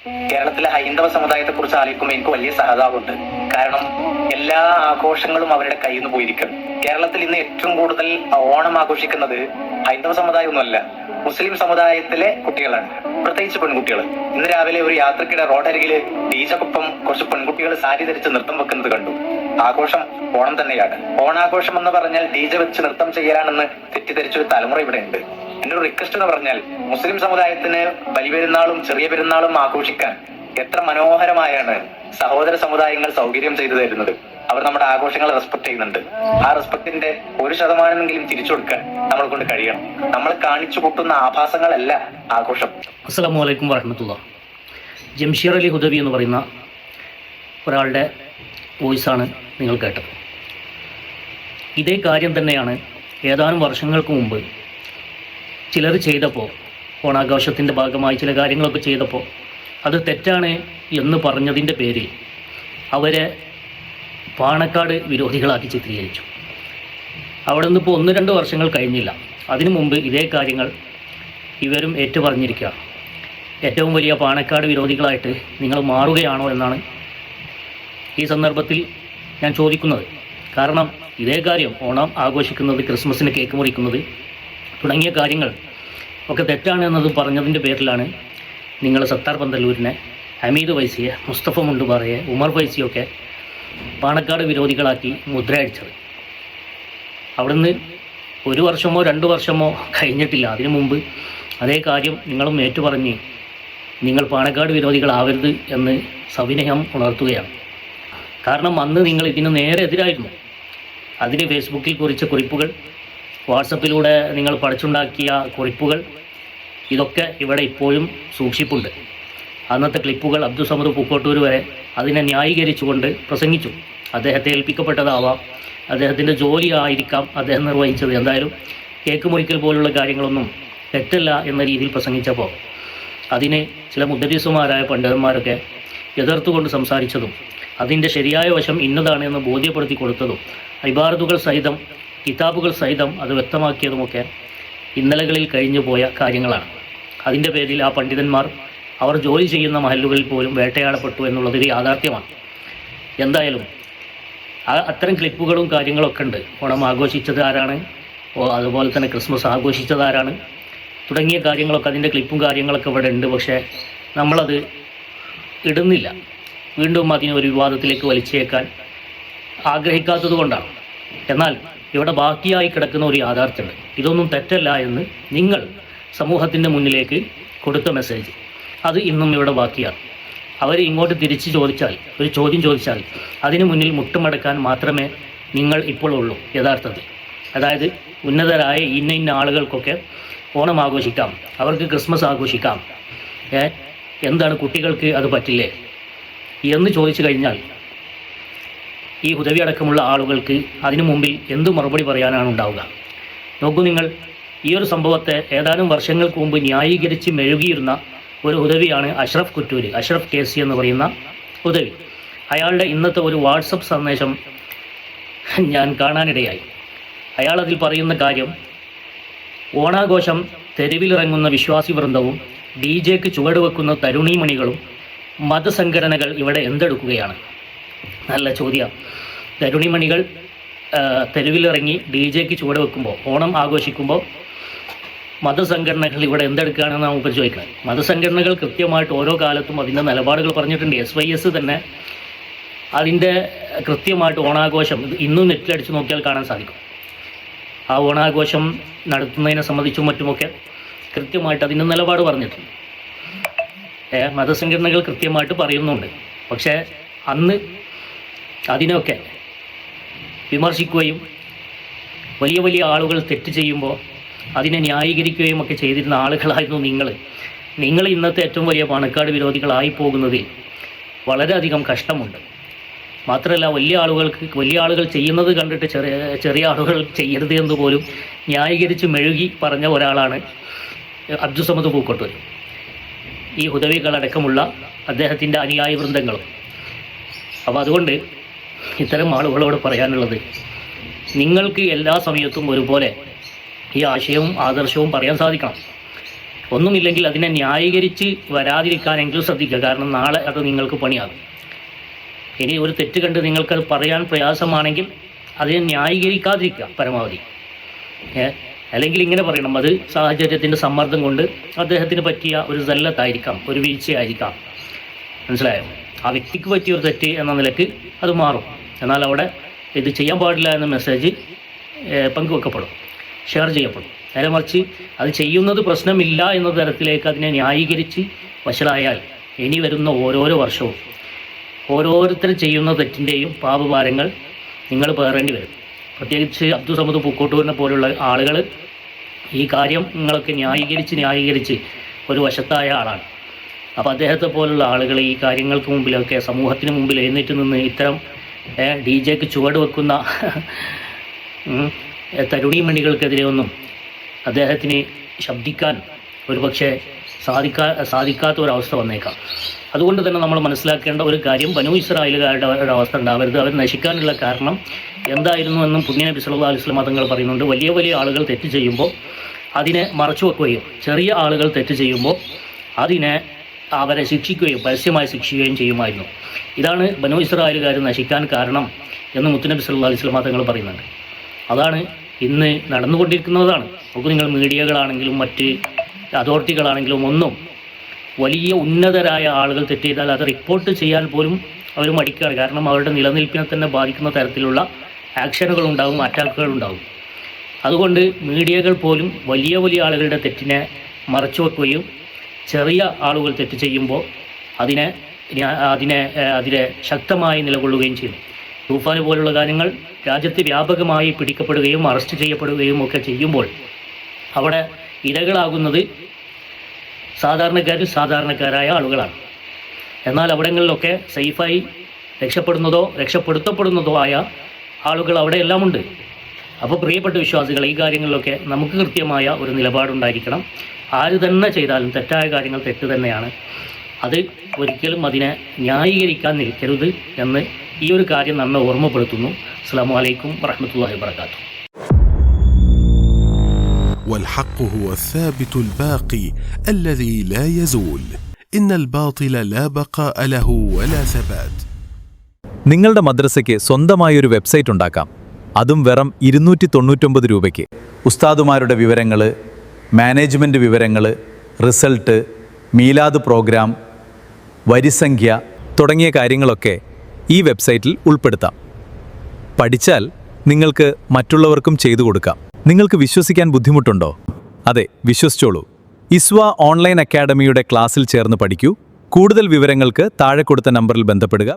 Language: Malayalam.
കേരളത്തിലെ ഹൈന്ദവ സമുദായത്തെ കുറിച്ച് ആലോചിക്കുമ്പോൾ എനിക്ക് വലിയ സഹതാപമുണ്ട്. കാരണം എല്ലാ ആഘോഷങ്ങളും അവരുടെ കയ്യിൽ നിന്ന് പോയിരിക്കണം. കേരളത്തിൽ ഇന്ന് ഏറ്റവും കൂടുതൽ ഓണം ആഘോഷിക്കുന്നത് ഹൈന്ദവ സമുദായമൊന്നുമല്ല, മുസ്ലിം സമുദായത്തിലെ കുട്ടികളാണ്, പ്രത്യേകിച്ച് പെൺകുട്ടികൾ. ഇന്ന് രാവിലെ ഒരു യാത്രക്കിടെ റോഡരികില് ഡീജക്കൊപ്പം കുറച്ച് പെൺകുട്ടികൾ സാരി ധരിച്ച് നൃത്തം വെക്കുന്നത് കണ്ടു. ആഘോഷം ഓണം തന്നെയാണ്. ഓണാഘോഷം എന്ന് പറഞ്ഞാൽ ഡീജ വെച്ച് നൃത്തം ചെയ്യലാണെന്ന് തെറ്റിദ്ധരിച്ചൊരു തലമുറ ഇവിടെ ഉണ്ട്. എന്റെ ഒരു റിക്വസ്റ്റ് എന്ന് പറഞ്ഞാൽ, മുസ്ലിം സമുദായത്തിന് ബലിപെരുന്നാളും ചെറിയ പെരുന്നാളും ആഘോഷിക്കാൻ എത്ര മനോഹരമായാണ് സഹോദര സമുദായങ്ങൾ സൗകര്യം ചെയ്തു തരുന്നത്. അവർ നമ്മുടെ ആഘോഷങ്ങളെ റെസ്പെക്ട് ചെയ്യുന്നുണ്ട്. ആ റെസ്പെക്ടിന്റെ 1% തിരിച്ചു കൊടുക്കാൻ നമ്മളെ കൊണ്ട് കഴിയണം. നമ്മൾ കാണിച്ചു കൂട്ടുന്ന ആഭാസങ്ങളല്ല ആഘോഷം. അസ്സലാമു അലൈക്കും വറഹ്മത്തുള്ളാഹി. ജംഷീർ അലി ഹുദവി എന്ന് പറയുന്ന ഒരാളുടെ വോയിസാണ് നിങ്ങൾ കേട്ടത്. ഇതേ കാര്യം തന്നെയാണ് ഏതാനും വർഷങ്ങൾക്ക് മുമ്പ് ചിലർ ചെയ്തപ്പോൾ, ഓണാഘോഷത്തിൻ്റെ ഭാഗമായി ചില കാര്യങ്ങളൊക്കെ ചെയ്തപ്പോൾ അത് തെറ്റാണ് എന്ന് പറഞ്ഞതിൻ്റെ പേരിൽ അവരെ പാണക്കാട് വിരോധികളാക്കി ചിത്രീകരിച്ചു. അവിടെ നിന്ന് ഇപ്പോൾ 1-2 വർഷങ്ങൾ കഴിഞ്ഞില്ല. അതിനു മുമ്പ് ഇതേ കാര്യങ്ങൾ ഇവരും ഏറ്റുപറഞ്ഞിരിക്കുകയാണ്. ഏറ്റവും വലിയ പാണക്കാട് വിരോധികളായിട്ട് നിങ്ങൾ മാറുകയാണോ എന്നാണ് ഈ സന്ദർഭത്തിൽ ഞാൻ ചോദിക്കുന്നത്. കാരണം ഇതേ കാര്യം, ഓണം ആഘോഷിക്കുന്നത്, ക്രിസ്മസിന് കേക്ക് മുറിക്കുന്നത് തുടങ്ങിയ കാര്യങ്ങൾ ഒക്കെ തെറ്റാണ് എന്നത് പറഞ്ഞതിൻ്റെ പേരിലാണ് നിങ്ങൾ സത്താർ പന്തല്ലൂരിനെ, ഹമീദ് വൈസിയെ, മുസ്തഫ മുണ്ടുപാറയെ, ഉമർ ഫൈസിയൊക്കെ പാണക്കാട് വിരോധികളാക്കി മുദ്രയടിച്ചത്. അവിടുന്ന് 1 വർഷമോ 2 വർഷമോ കഴിഞ്ഞിട്ടില്ല. അതിനു മുമ്പ് അതേ കാര്യം നിങ്ങളും ഏറ്റുപറഞ്ഞ് നിങ്ങൾ പാണക്കാട് വിരോധികളാവരുത് എന്ന് സവിനയം ഉണർത്തുകയാണ്. കാരണം അന്ന് നിങ്ങൾ ഇതിന് നേരെ എതിരായിരുന്നു. അതിന് ഫേസ്ബുക്കിൽ കുറിച്ച കുറിപ്പുകൾ, വാട്സപ്പിലൂടെ നിങ്ങൾ പഠിച്ചുണ്ടാക്കിയ കുറിപ്പുകൾ, ഇതൊക്കെ ഇവിടെ ഇപ്പോഴും സൂക്ഷിപ്പുണ്ട്. അന്നത്തെ ക്ലിപ്പുകൾ അബ്ദുൽ സമദ് പൂക്കോട്ടൂർ വരെ അതിനെ ന്യായീകരിച്ചുകൊണ്ട് പ്രസംഗിച്ചു. അദ്ദേഹത്തെ ഏൽപ്പിക്കപ്പെട്ടതാവാം, അദ്ദേഹത്തിൻ്റെ ജോലി ആയിരിക്കാം അദ്ദേഹം നിർവഹിച്ചത്. എന്തായാലും കേക്ക് മുറിക്കൽ പോലുള്ള കാര്യങ്ങളൊന്നും തെറ്റല്ല എന്ന രീതിയിൽ പ്രസംഗിച്ചപ്പോൾ അതിനെ ചില മുദ്രീസുമാരായ പണ്ഡിതന്മാരൊക്കെ എതിർത്തുകൊണ്ട് സംസാരിച്ചതും അതിൻ്റെ ശരിയായ വശം ഇന്നതാണ് എന്ന് ബോധ്യപ്പെടുത്തി കൊടുത്തതും ഇബാറത്തുകൾ സഹിതം, കിതാബുകൾ സഹിതം അത് വ്യക്തമാക്കിയതുമൊക്കെ ഇന്നലകളിൽ കഴിഞ്ഞു പോയ കാര്യങ്ങളാണ്. അതിൻ്റെ പേരിൽ ആ പണ്ഡിതന്മാർ അവർ ജോലി ചെയ്യുന്ന മഹല്ലുകളിൽ പോലും വേട്ടയാടപ്പെട്ടു എന്നുള്ളതൊരു യാഥാർത്ഥ്യമാണ്. എന്തായാലും അത്തരം ക്ലിപ്പുകളും കാര്യങ്ങളൊക്കെ ഉണ്ട്. ഓണം ആഘോഷിച്ചത് ആരാണ്, അതുപോലെ തന്നെ ക്രിസ്മസ് ആഘോഷിച്ചത് ആരാണ് തുടങ്ങിയ കാര്യങ്ങളൊക്കെ, അതിൻ്റെ ക്ലിപ്പും കാര്യങ്ങളൊക്കെ ഇവിടെ ഉണ്ട്. പക്ഷേ നമ്മളത് ഇടുന്നില്ല. വീണ്ടും അതിനെ ഒരു വിവാദത്തിലേക്ക് വലിച്ചേക്കാൻ ആഗ്രഹിക്കാത്തത് കൊണ്ടാണ്. എന്നാൽ ഇവിടെ ബാക്കിയായി കിടക്കുന്ന ഒരു യാഥാർത്ഥ്യമുണ്ട്. ഇതൊന്നും തെറ്റല്ല എന്ന് നിങ്ങൾ സമൂഹത്തിൻ്റെ മുന്നിലേക്ക് കൊടുത്ത മെസ്സേജ് അത് ഇന്നും ഇവിടെ ബാക്കിയാണ്. അവർ ഇങ്ങോട്ട് തിരിച്ച് ചോദിച്ചാൽ, ഒരു ചോദ്യം ചോദിച്ചാൽ അതിനു മുന്നിൽ മുട്ടുമടക്കാൻ മാത്രമേ നിങ്ങൾ ഇപ്പോൾ ഉള്ളൂ യഥാർത്ഥത്തിൽ. അതായത് ഉന്നതരായ ഇന്ന ആളുകൾക്കൊക്കെ ഓണം ആഘോഷിക്കാം, അവർക്ക് ക്രിസ്മസ് ആഘോഷിക്കാം, എന്താണ് കുട്ടികൾക്ക് അത് പറ്റില്ലേ എന്ന് ചോദിച്ചു കഴിഞ്ഞാൽ ഈ ഹുദവി അടക്കമുള്ള ആളുകൾക്ക് അതിനു മുമ്പിൽ എന്തു മറുപടി പറയാനാണ് ഉണ്ടാവുക? നോക്കൂ, നിങ്ങൾ ഈ ഒരു സംഭവത്തെ ഏതാനും വർഷങ്ങൾക്ക് മുമ്പ് ന്യായീകരിച്ച് മെഴുകിയിരുന്ന ഒരു ഹുദവിയാണ് അഷ്റഫ് കുറ്റൂര്, അഷ്റഫ് കേസി എന്ന് പറയുന്ന ഹുദവി. അയാളുടെ ഇന്നത്തെ ഒരു വാട്സപ്പ് സന്ദേശം ഞാൻ കാണാനിടയായി. അയാൾ അതിൽ പറയുന്ന കാര്യം, ഓണാഘോഷം തെരുവിലിറങ്ങുന്ന വിശ്വാസി വൃന്ദവും DJ-ക്ക് ചുവടുവെക്കുന്ന തരുണീമണികളും മതസംഘടനകൾ ഇവിടെ എന്തെടുക്കുകയാണ്? നല്ല ചോദ്യം. തരുണിമണികൾ തെരുവിലിറങ്ങി DJ-ക്ക് ചുവടുവെക്കുമ്പോൾ, ഓണം ആഘോഷിക്കുമ്പോൾ മതസംഘടനകൾ ഇവിടെ എന്തെടുക്കുകയാണെന്ന് നമുക്ക് ചോദിക്കണം. മതസംഘടനകൾ കൃത്യമായിട്ട് ഓരോ കാലത്തും അതിൻ്റെ നിലപാടുകൾ പറഞ്ഞിട്ടുണ്ട്. SYS തന്നെ അതിൻ്റെ കൃത്യമായിട്ട് ഓണാഘോഷം ഇന്നും നെറ്റിലടിച്ച് നോക്കിയാൽ കാണാൻ സാധിക്കും. ആ ഓണാഘോഷം നടത്തുന്നതിനെ സംബന്ധിച്ചും മറ്റുമൊക്കെ കൃത്യമായിട്ട് അതിൻ്റെ നിലപാട് പറഞ്ഞിട്ടുണ്ട്. മതസംഘടനകൾ കൃത്യമായിട്ട് പറയുന്നുണ്ട്. പക്ഷേ അന്ന് അതിനൊക്കെ വിമർശിക്കുകയും വലിയ വലിയ ആളുകൾ തെറ്റ് ചെയ്യുമ്പോൾ അതിനെ ന്യായീകരിക്കുകയും ഒക്കെ ചെയ്തിരുന്ന ആളുകളായിരുന്നു നിങ്ങൾ ഇന്നത്തെ ഏറ്റവും വലിയ പാണക്കാട് വിരോധികളായി പോകുന്നതിൽ വളരെയധികം കഷ്ടമുണ്ട്. മാത്രമല്ല, വലിയ ആളുകൾ ചെയ്യുന്നത് കണ്ടിട്ട് ചെറിയ ആളുകൾ ചെയ്യരുത് എന്ന് പോലും ന്യായീകരിച്ച് മെഴുകി പറഞ്ഞ ഒരാളാണ് അബ്ദുൽ സമദ് പൂക്കോട്ടൂർ. ഈ ഹുദവികളടക്കമുള്ള അദ്ദേഹത്തിൻ്റെ അനുയായി വൃന്ദങ്ങളും. അപ്പോൾ അതുകൊണ്ട് ഇത്തരം ആളുകളോട് പറയാനുള്ളത്, നിങ്ങൾക്ക് എല്ലാ സമയത്തും ഒരുപോലെ ഈ ആശയവും ആദർശവും പറയാൻ സാധിക്കണം. ഒന്നുമില്ലെങ്കിൽ അതിനെ ന്യായീകരിച്ച് വരാതിരിക്കാനെങ്കിലും ശ്രദ്ധിക്കുക. കാരണം നാളെ അത് നിങ്ങൾക്ക് പണിയാകും. ഇനി ഒരു തെറ്റ് കണ്ട് നിങ്ങൾക്കത് പറയാൻ പ്രയാസമാണെങ്കിൽ അതിനെ ന്യായീകരിക്കാതിരിക്കുക പരമാവധി. അല്ലെങ്കിൽ ഇങ്ങനെ പറയണം, അത് സാഹചര്യത്തിൻ്റെ സമ്മർദ്ദം കൊണ്ട് അദ്ദേഹത്തിന് പറ്റിയ ഒരു സല്ലത്തായിരിക്കാം, ഒരു വീഴ്ചയായിരിക്കാം. മനസ്സിലായോ? ആ വ്യക്തിക്ക് പറ്റിയ ഒരു തെറ്റ് എന്ന നിലയ്ക്ക് അത് മാറും. എന്നാൽ അവിടെ ഇത് ചെയ്യാൻ പാടില്ല എന്ന മെസ്സേജ് പങ്കുവെക്കപ്പെടും, ഷെയർ ചെയ്യപ്പെടും. നേരെ മറിച്ച് അത് ചെയ്യുന്നത് പ്രശ്നമില്ല എന്ന തരത്തിലേക്ക് അതിനെ ന്യായീകരിച്ച് വഷളായാൽ ഇനി വരുന്ന ഓരോരോ വർഷവും ഓരോരുത്തരും ചെയ്യുന്ന തെറ്റിൻ്റെയും പാപഭാരങ്ങൾ നിങ്ങൾ പേറേണ്ടി വരും. പ്രത്യേകിച്ച് അബ്ദുൾ സമദ് പൂക്കോട്ടൂരിനെ പോലുള്ള ആളുകൾ ഈ കാര്യങ്ങളൊക്കെ ന്യായീകരിച്ച് ഒരു വശത്തായ ആളാണ്. അപ്പോൾ അദ്ദേഹത്തെ പോലുള്ള ആളുകൾ ഈ കാര്യങ്ങൾക്ക് മുമ്പിലൊക്കെ സമൂഹത്തിന് മുമ്പിൽ എഴുന്നേറ്റ് നിന്ന് ഇത്തരം DJ-ക്ക് ചുവട് വെക്കുന്ന തരുണീമണികൾക്കെതിരെ ഒന്നും അദ്ദേഹത്തിന് ശബ്ദിക്കാൻ ഒരുപക്ഷെ സാധിക്കാത്ത ഒരവസ്ഥ വന്നേക്കാം. അതുകൊണ്ട് തന്നെ നമ്മൾ മനസ്സിലാക്കേണ്ട ഒരു കാര്യം, ബനൂ ഇസ്രായേലുകാരുടെ ഒരു അവസ്ഥ ഉണ്ടാവരുത്. അവർ നശിക്കാനുള്ള കാരണം എന്തായിരുന്നു എന്നും പുണ്യനബി സല്ലല്ലാഹു അലൈഹി വസല്ലം തങ്ങൾ പറയുന്നുണ്ട്. വലിയ വലിയ ആളുകൾ തെറ്റ് ചെയ്യുമ്പോൾ അതിനെ മറച്ചു വെക്കുകയും ചെറിയ ആളുകൾ തെറ്റ് ചെയ്യുമ്പോൾ അതിനെ അവരെ ശിക്ഷിക്കുകയും പരസ്യമായി ശിക്ഷിക്കുകയും ചെയ്യുമായിരുന്നു. ഇതാണ് ബനൂ ഇസ്രായേലുകാർ നശിക്കാൻ കാരണം എന്ന് മുത്തുനബി സല്ലല്ലാഹു അലൈഹി വസല്ലം തങ്ങൾ പറയുന്നുണ്ട്. അതാണ് ഇന്ന് നടന്നുകൊണ്ടിരിക്കുന്നതാണ്. നമുക്ക് നിങ്ങൾ മീഡിയകളാണെങ്കിലും മറ്റ് അതോറിറ്റികളാണെങ്കിലും ഒന്നും വലിയ ഉന്നതരായ ആളുകൾ തെറ്റ് ചെയ്താൽ അത് റിപ്പോർട്ട് ചെയ്യാൻ പോലും അവർ മടിക്കുകയാണ്. കാരണം അവരുടെ നിലനിൽപ്പിനെ തന്നെ ബാധിക്കുന്ന തരത്തിലുള്ള ആക്ഷനുകളുണ്ടാകും, അറ്റാക്കുകളുണ്ടാകും. അതുകൊണ്ട് മീഡിയകൾ പോലും വലിയ വലിയ ആളുകളുടെ തെറ്റിനെ മറച്ചു വെക്കുകയും ചെറിയ ആളുകൾ തെറ്റ് ചെയ്യുമ്പോൾ അതിനെ ശക്തമായി നിലകൊള്ളുകയും ചെയ്യും. തൂഫാന് പോലുള്ള കാര്യങ്ങൾ രാജ്യത്ത് വ്യാപകമായി പിടിക്കപ്പെടുകയും അറസ്റ്റ് ചെയ്യപ്പെടുകയും ഒക്കെ ചെയ്യുമ്പോൾ അവിടെ ഇരകളാകുന്നത് സാധാരണക്കാരായ ആളുകളാണ്. എന്നാൽ അവിടങ്ങളിലൊക്കെ സേഫായി രക്ഷപ്പെടുത്തപ്പെടുന്നതോ ആയ ആളുകൾ അവിടെയെല്ലാം ഉണ്ട്. അപ്പോൾ പ്രിയപ്പെട്ട വിശ്വാസികൾ, ഈ കാര്യങ്ങളിലൊക്കെ നമുക്ക് കൃത്യമായ ഒരു നിലപാടുണ്ടായിരിക്കണം. ആര് തന്നെ ചെയ്താലും തെറ്റായ കാര്യങ്ങൾ തെറ്റ് തന്നെയാണ്. അത് ഒരിക്കലും അതിനെ ന്യായീകരിക്കാൻ നിൽക്കരുത് എന്ന് ഈ ഒരു കാര്യം നമ്മെ ഓർമ്മപ്പെടുത്തുന്നു. അസ്സലാമു അലൈക്കും വറഹ്മത്തുള്ളാഹി വബറകാതുഹു. والحق هو الثابت الباقي الذي لا يزول إن الباطل لا بقاء له ولا ثبات. നിങ്ങളുടെ മദ്രസയ്ക്ക് സ്വന്തമായൊരു വെബ്സൈറ്റ് ഉണ്ടാക്കാം. അതും വെറും 299 രൂപയ്ക്ക്. ഉസ്താദുമാരുടെ വിവരങ്ങൾ, മാനേജ്മെൻറ്റ് വിവരങ്ങൾ, റിസൾട്ട്, മീലാദ് പ്രോഗ്രാം, വരിസംഖ്യ തുടങ്ങിയ കാര്യങ്ങളൊക്കെ ഈ വെബ്സൈറ്റിൽ ഉൾപ്പെടുത്താം. പഠിച്ചാൽ നിങ്ങൾക്ക് മറ്റുള്ളവർക്കും ചെയ്തു കൊടുക്കാം. നിങ്ങൾക്ക് വിശ്വസിക്കാൻ ബുദ്ധിമുട്ടുണ്ടോ? അതെ, വിശ്വസിച്ചോളൂ. ഇസ്വ ഓൺലൈൻ അക്കാഡമിയുടെ ക്ലാസ്സിൽ ചേർന്ന് പഠിക്കൂ. കൂടുതൽ വിവരങ്ങൾക്ക് താഴെ കൊടുത്ത നമ്പറിൽ ബന്ധപ്പെടുക.